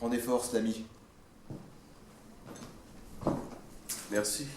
Prends des forces, l'ami. Merci.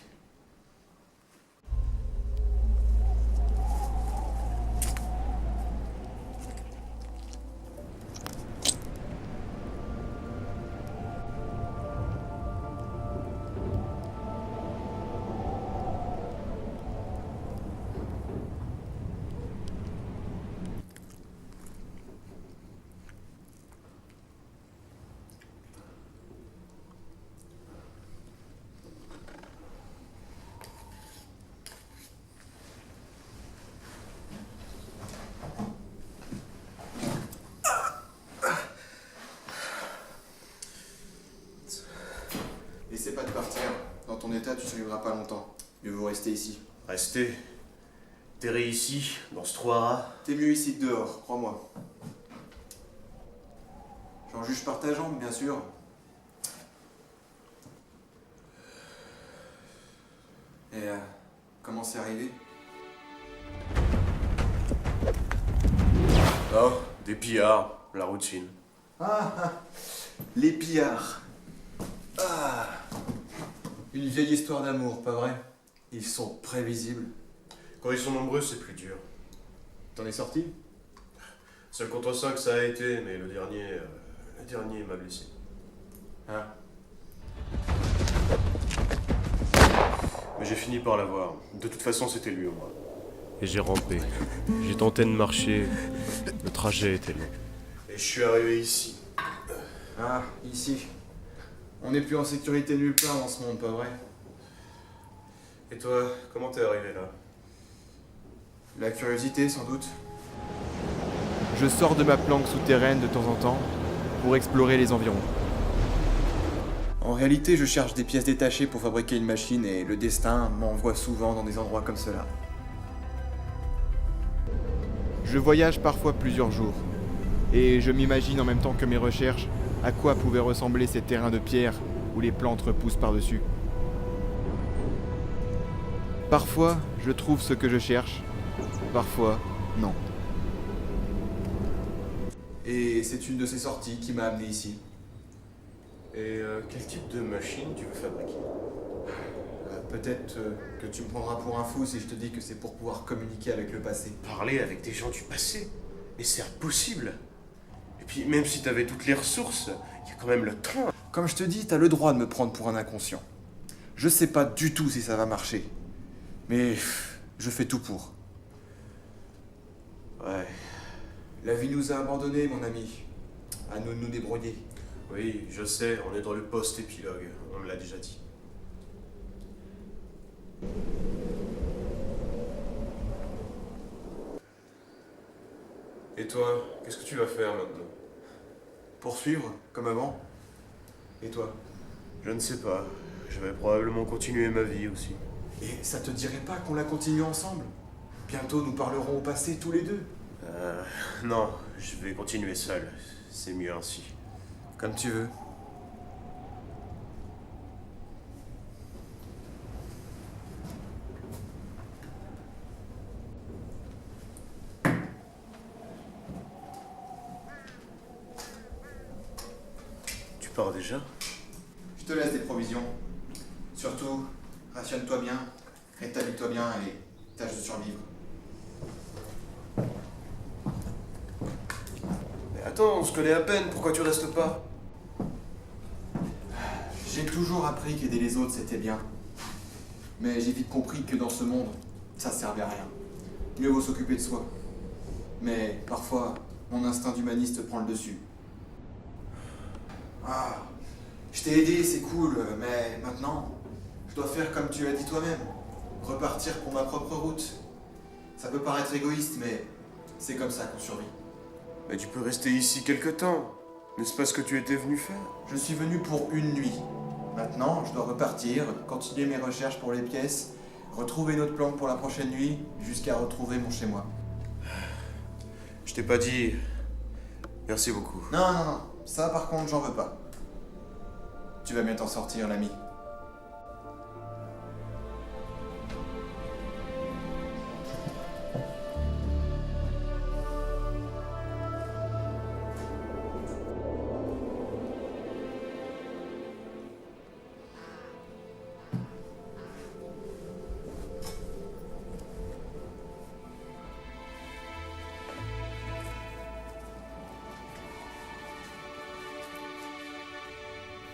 Essaie pas de partir. Dans ton état, tu survivras pas longtemps. Mieux vaut rester ici. Restez. Terré ici, dans ce trou à rats. T'es mieux ici que dehors, crois-moi. J'en juge par ta jambe, bien sûr. Et comment c'est arrivé? Oh, des pillards, la routine. Les pillards. Une vieille histoire d'amour, pas vrai? Ils sont prévisibles. Quand ils sont nombreux, c'est plus dur. T'en es sorti? Seul contre 5, ça a été, mais le dernier m'a blessé. Ah. Mais j'ai fini par l'avoir. De toute façon, c'était lui au moins. Et j'ai rampé. J'ai tenté de marcher. Le trajet était long. Et je suis arrivé ici. Ah, ici. On n'est plus en sécurité nulle part dans ce monde, pas vrai? Et toi, comment t'es arrivé là? La curiosité, sans doute. Je sors de ma planque souterraine de temps en temps pour explorer les environs. En réalité, je cherche des pièces détachées pour fabriquer une machine et le destin m'envoie souvent dans des endroits comme cela. Je voyage parfois plusieurs jours et je m'imagine en même temps que mes recherches à quoi pouvaient ressembler ces terrains de pierre où les plantes repoussent par-dessus. Parfois, je trouve ce que je cherche, parfois, non. Et c'est une de ces sorties qui m'a amené ici. Et quel type de machine tu veux fabriquer? Peut-être que tu me prendras pour un fou si je te dis que c'est pour pouvoir communiquer avec le passé. Parler avec des gens du passé? Mais c'est impossible! Et puis, même si t'avais toutes les ressources, il y a quand même le temps. Comme je te dis, t'as le droit de me prendre pour un inconscient. Je sais pas du tout si ça va marcher. Mais je fais tout pour. Ouais. La vie nous a abandonnés, mon ami. À nous de nous débrouiller. Oui, je sais, on est dans le post-épilogue, on me l'a déjà dit. Et toi, qu'est-ce que tu vas faire maintenant? Poursuivre, comme avant. Et toi? Je ne sais pas. Je vais probablement continuer ma vie aussi. Et ça te dirait pas qu'on la continue ensemble? Bientôt nous parlerons au passé tous les deux. Non, je vais continuer seul. C'est mieux ainsi. Comme tu veux. Tu pars déjà? Je te laisse des provisions. Surtout, rationne-toi bien, rétablis-toi bien et tâche de survivre. Mais attends, on se connaît à peine, pourquoi tu restes pas? J'ai toujours appris qu'aider les autres c'était bien. Mais j'ai vite compris que dans ce monde, ça servait à rien. Mieux vaut s'occuper de soi. Mais parfois, mon instinct d'humaniste prend le dessus. Ah, je t'ai aidé, c'est cool, mais maintenant, je dois faire comme tu as dit toi-même. Repartir pour ma propre route. Ça peut paraître égoïste, mais c'est comme ça qu'on survit. Mais tu peux rester ici quelque temps. N'est-ce pas ce que tu étais venu faire? Je suis venu pour une nuit. Maintenant, je dois repartir, continuer mes recherches pour les pièces, retrouver notre planque pour la prochaine nuit, jusqu'à retrouver mon chez-moi. Je t'ai pas dit... Merci beaucoup. Non, non, non. Ça, par contre, j'en veux pas. Tu vas bien t'en sortir, l'ami.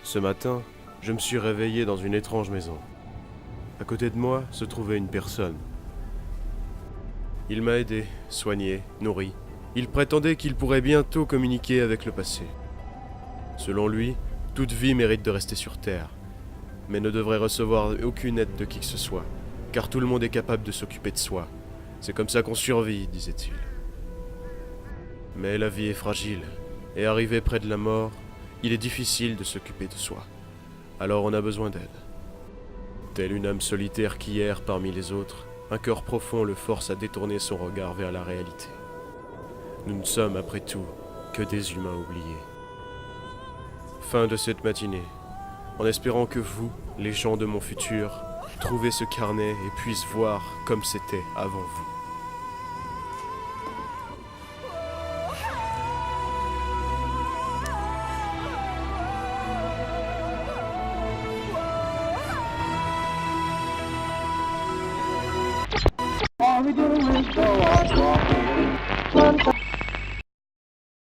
Ce matin, je me suis réveillé dans une étrange maison. À côté de moi se trouvait une personne. Il m'a aidé, soigné, nourri. Il prétendait qu'il pourrait bientôt communiquer avec le passé. Selon lui, toute vie mérite de rester sur Terre, mais ne devrait recevoir aucune aide de qui que ce soit, car tout le monde est capable de s'occuper de soi. C'est comme ça qu'on survit, disait-il. Mais la vie est fragile, et arrivé près de la mort, il est difficile de s'occuper de soi. Alors on a besoin d'aide. Telle une âme solitaire qui erre parmi les autres, un cœur profond le force à détourner son regard vers la réalité. Nous ne sommes, après tout, que des humains oubliés. Fin de cette matinée, en espérant que vous, les gens de mon futur, trouvez ce carnet et puissent voir comme c'était avant vous. All we do is go on walking.